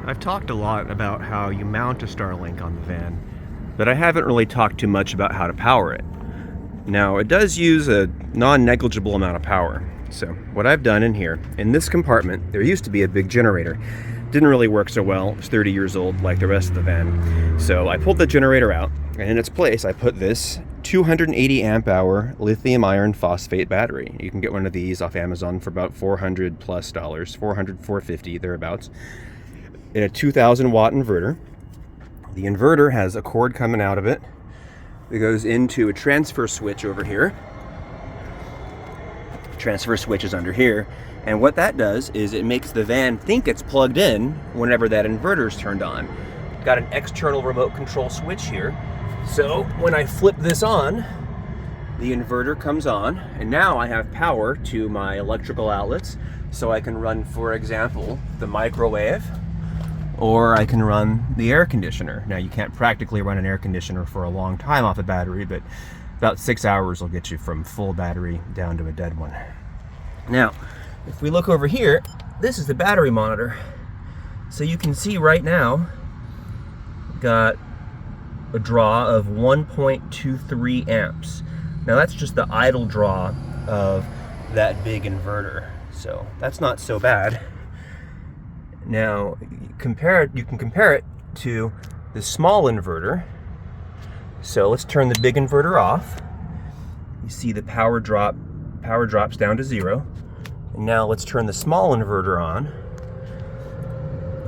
I've talked a lot about how you mount a Starlink on the van, but I haven't really talked too much about how to power it. Now, it does use a non-negligible amount of power. So what I've done in here, in this compartment, there used to be a big generator. Didn't really work so well. It's 30 years old like the rest of the van. So I pulled the generator out, and in its place I put this 280 amp hour lithium iron phosphate battery. You can get one of these off Amazon for about $400 plus, $450 thereabouts, in a 2000 watt inverter. The inverter has a cord coming out of it that goes into a transfer switch over here. Transfer switch is under here, and what that does is it makes the van think it's plugged in whenever that inverter is turned on. Got an external remote control switch here, so when I flip this on, the inverter comes on, and now I have power to my electrical outlets, so I can run, for example, the microwave, or I can run the air conditioner. Now, you can't practically run an air conditioner for a long time off a battery, but about 6 hours will get you from full battery down to a dead one. Now, if we look over here, this is the battery monitor. So you can see right now, got a draw of 1.23 amps. Now that's just the idle draw of that big inverter. So that's not so bad. Now, you can compare it to the small inverter. So let's turn the big inverter off. You see the power drops down to 0. And now let's turn the small inverter on.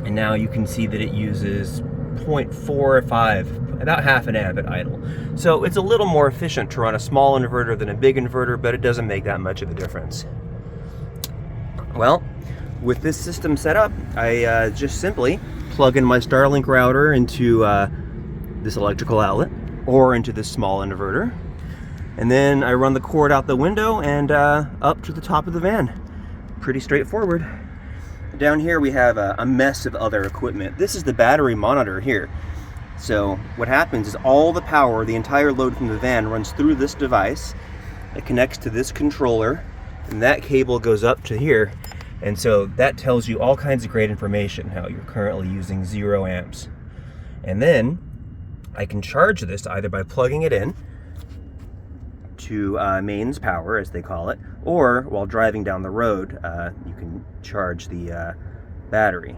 And now you can see that it uses 0.45, about half an amp at idle. So it's a little more efficient to run a small inverter than a big inverter, but it doesn't make that much of a difference. Well, with this system set up, I just simply plug in my Starlink router into this electrical outlet or into this small inverter, and then I run the cord out the window and up to the top of the van. Pretty straightforward. Down here we have a mess of other equipment. This is the battery monitor here. So what happens is all the power, the entire load from the van, runs through this device. It connects to this controller, and that cable goes up to here. And so that tells you all kinds of great information, how you're currently using 0 amps. And then I can charge this either by plugging it in to mains power, as they call it, or while driving down the road, you can charge the battery.